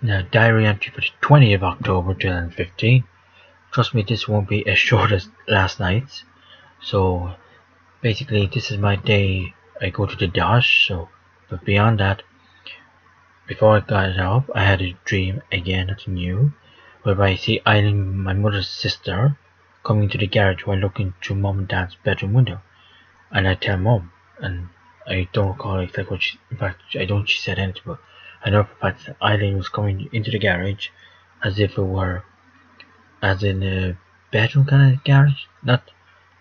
Now, diary entry for the 20th of October 2015. Trust me, this won't be as short as last night's. So, basically, this is my day I go to the Dosh. But beyond that, before I got up, I had a dream again, nothing new, whereby I see Eileen, my mother's sister, coming to the garage while looking through Mum and Dad's bedroom window. And I tell Mum, and I don't recall exactly what in fact, I don't she said anything, but I know for a fact that Eileen was coming into the garage as if it were, as in a bedroom kind of garage, not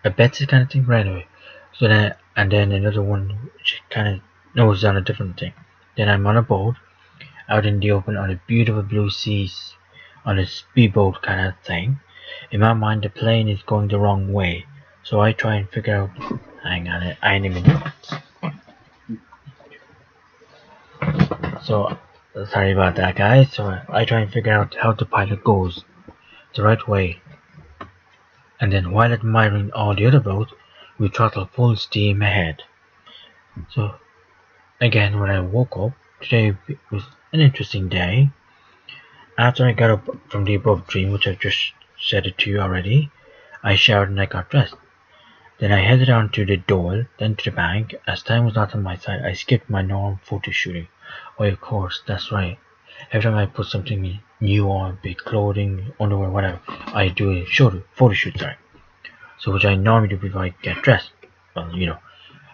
a bedsit kind of thing, right away. So then, and then another one, she kind of knows on a different thing. Then I'm on a boat, out in the open on a beautiful blue seas, on a speedboat kind of thing. In my mind, the plane is going the wrong way, so I try and figure out. Hang on, I ain't even. So, sorry about that, guys. So I try and figure out how the pilot goes the right way, and then while admiring all the other boats, we throttle full steam ahead. So again, when I woke up, today was an interesting day. After I got up from the above dream, which I've just said it to you already, I showered and I got dressed. Then I headed on to the Dole, then to the bank. As time was not on my side, I skipped my normal photo shooting. Why, of course, that's right. Every time I put something new on, be it clothing, underwear, whatever, I do a photo shoot, sorry. So which I normally do before I get dressed. Well,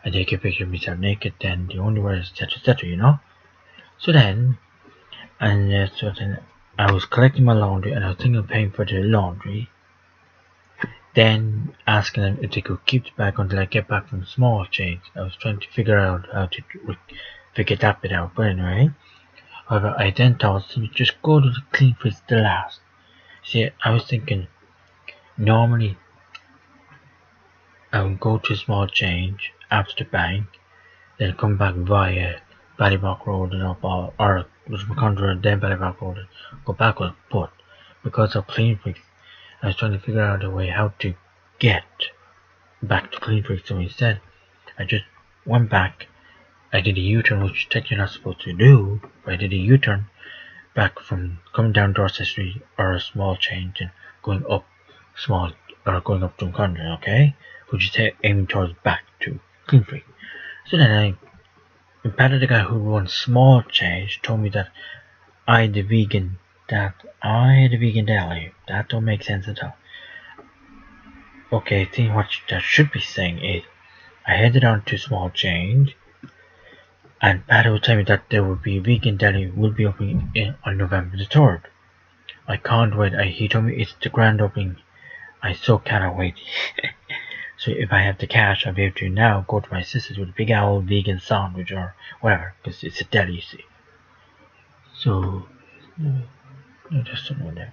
I take a picture of myself naked, then the underwear, etc., So then, I was collecting my laundry, and I was thinking of paying for the laundry, then asking them if they could keep the bag until I get back from small change. I was trying to figure out how to figure that bit out, but anyway. However, I then thought, just go to the clean fridge the last. See, I was thinking, normally I would go to small change after the bank, then come back via Ballybock Road and up, or McCondra and then Ballybock Road and go backwards. But because of Clean Freaks, I was trying to figure out a way how to get back to Clean Freaks. So instead, I just went back. I did a U-turn, which technically not supposed to do, but I did a U-turn back from coming down Dorset Street or a small change and going up going up to McCondra, okay? Which is aiming towards back to Clean Freak. So then in fact, the guy who runs small change told me that I had a vegan deli. That don't make sense at all. Okay, I think what that should be saying is I headed on to small change, and Pat will tell me that there will be a vegan deli will be opening on November the 3rd. I can't wait. He told me it's the grand opening. I so cannot wait. So if I have the cash, I'll be able to now go to my sister's with a big owl vegan sandwich or whatever, because it's a deli, you see. So, just don't know that.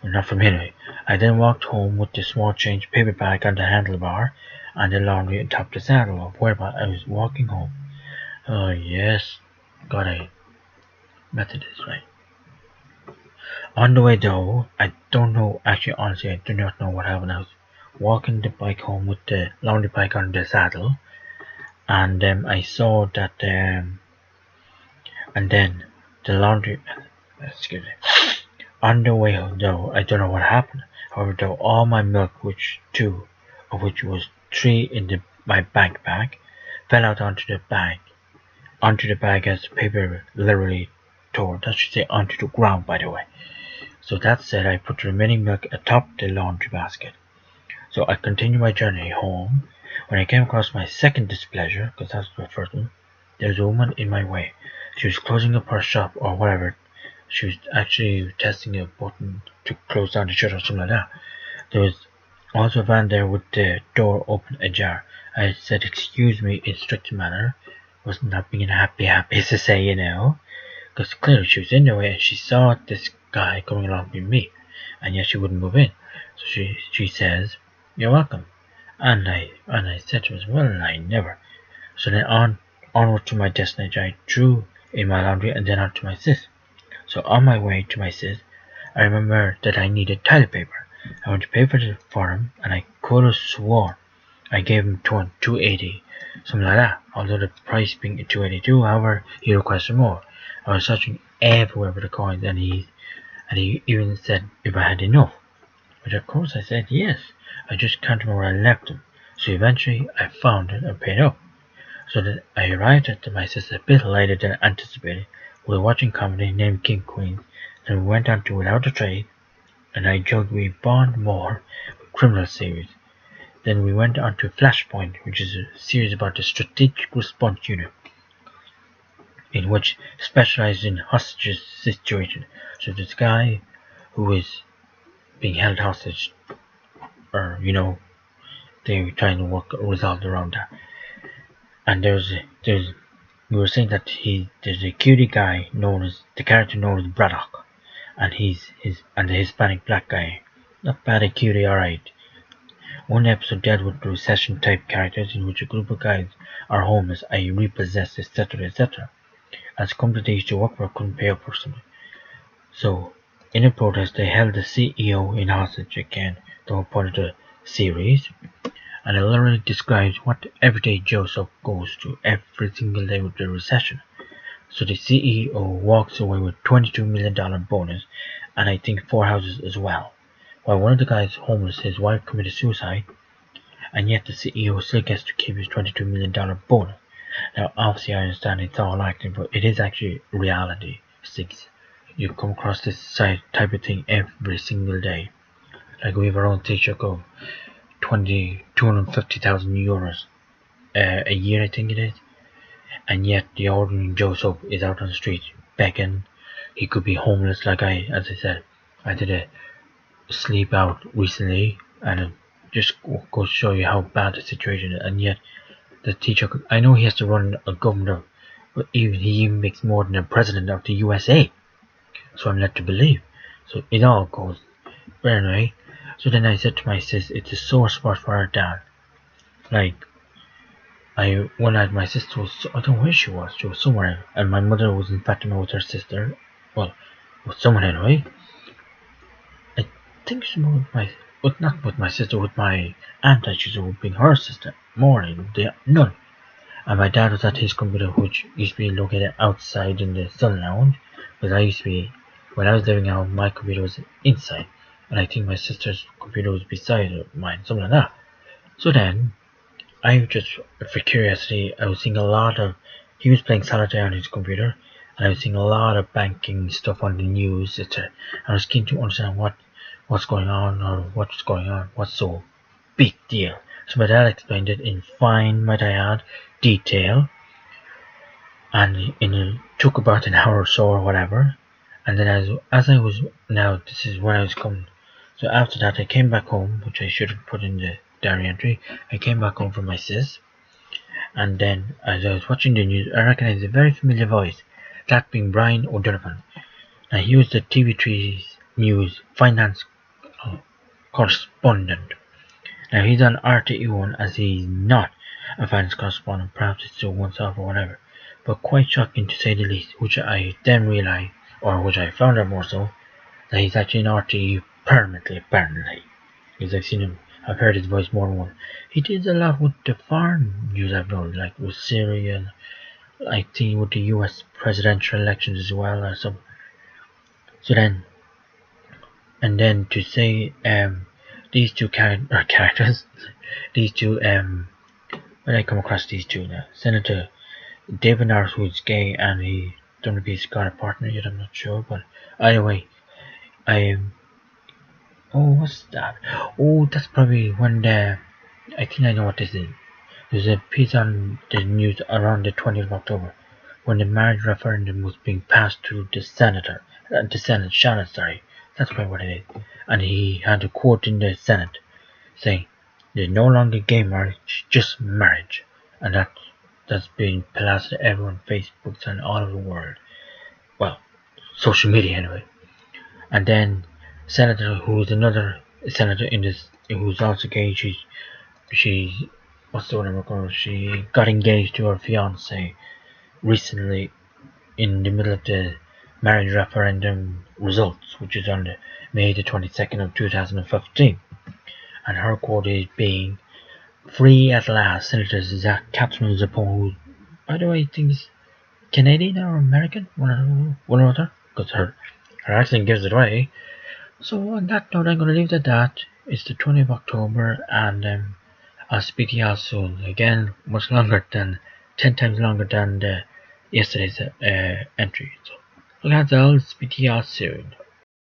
Well, not from anyway. I then walked home with the small change paper bag on the handlebar and the laundry on top of the saddle, whereby I was walking home. Oh yes, God, I method this right. On the way though, I don't know, actually honestly, I do not know what happened. I was walking the bike home with the laundry bike on the saddle, and I saw that, and then the laundry, excuse me, on the way home though, I don't know what happened. However though, all my milk, which was 3 in my backpack, fell out onto the bag as the paper literally tore. That should say onto the ground, by the way. So that said, I put the remaining milk atop the laundry basket. So I continued my journey home. When I came across my second displeasure, because that's my first one, there was a woman in my way. She was closing up her shop or whatever. She was actually testing a button to close down the shutter or something like that. There was also a van there with the door open ajar. I said, excuse me, in strict manner. Was not being happy as to say, because clearly she was in the way and she saw this guy coming along with me, and yet she wouldn't move in. So she says, "You're welcome." And I said to her, "Well, I never." So then onward to my destination, I drew in my laundry and then on to my sis. So on my way to my sis, I remember that I needed toilet paper. I went to pay for him, and I could have sworn I gave him $280, something like that. Although the price being $282, however, he requested more. I was searching everywhere for the coins, and he even said if I had enough. Which of course I said yes. I just can't remember where I left them. So eventually I found it and paid up. So that I arrived at my sister a bit later than anticipated. We were watching comedy named King Queen. Then we went on to Without a Trade, and I joked we bond more with criminal series. Then we went on to Flashpoint, which is a series about the Strategic Response Unit, in which specialized in hostage situation. So this guy who is being held hostage, or they're trying to work resolved around that. And we were saying that there's a cutie guy known as the character known as Braddock, and the Hispanic black guy. Not bad, a cutie, alright. One episode dealt with recession type characters in which a group of guys are homeless, i.e. repossessed, etc. etc. As companies they used to work for couldn't pay up for something. So, in a protest, they held the CEO in hostage again, the whole point of the series, and it literally describes what everyday Joseph goes through every single day with the recession. So the CEO walks away with $22 million bonus, and I think 4 houses as well. While one of the guys homeless, his wife committed suicide, and yet the CEO still gets to keep his $22 million bonus. Now, obviously, I understand it's all acting, but it is actually reality. You come across this type of thing every single day. Like we have our own teacher of 250,000 euros a year, I think it is, and yet the ordinary Joseph is out on the street begging. He could be homeless, as I said, I did a sleep out recently, and it just goes to show you how bad the situation is. And yet the teacher, I know he has to run a government, but he even makes more than the president of the USA. So I'm led to believe. So it all goes. But anyway, so then I said to my sis, it's a sore spot for her dad. One night my sister was, I don't know where she was somewhere, and my mother was in Fatima with her sister, well, with someone anyway. I think she was not with my sister, with my aunt, that she was being her sister, morning, none. And my dad was at his computer, which used to be located outside in the sun lounge, because when I was living out, my computer was inside, and I think my sister's computer was beside mine, something like that. So then, for curiosity, I was seeing he was playing solitaire on his computer, and I was seeing a lot of banking stuff on the news, etc. I was keen to understand what's going on, what's so big deal. So my dad explained it in fine, might I add, detail, and it took about an hour or so or whatever. And then this is when I was coming. So after that, I came back home, which I should have put in the diary entry. I came back home from my sis, and then as I was watching the news, I recognized a very familiar voice, that being Brian O'Donovan. Now he was the TV3's news finance correspondent. Now he's on RTE1, as he's not a finance correspondent, perhaps it's still once off or whatever, but quite shocking to say the least, which I then realized, or which I found out more so, that he's actually in RTE permanently, because I've heard his voice more than once. He did a lot with the foreign news, I've known, like with Syria, and I think with the US presidential elections as well, or something. So then, and then to say, these two characters, these two, when I come across these two now, Senator David Norris, who's gay, and he don't know if he's got a partner yet, I'm not sure, but anyway, what's that? Oh, that's probably when I think I know what this is. There's a piece on the news around the 20th of October, when the marriage referendum was being passed through the Senate, that's probably what it is. And he had a quote in the Senate saying, "There's no longer gay marriage, just marriage," and that's been plastered everywhere on Facebook and all over the world. Well, social media anyway. And then Senator, who is another senator who's also gay, she what's the word she got engaged to her fiance recently in the middle of the marriage referendum results, which is on May the 22nd of 2015. And her quote is being, "Free at last, Senator Catherine Zappone," who, by the way, thinks Canadian or American, one or other, because her accent gives it away. So on that note, I'm going to leave it at that. It's the 20th of October, and I'll speak to y'all soon. Again, much longer than 10 times longer than yesterday's entry. So, lads, I'll speak to y'all soon.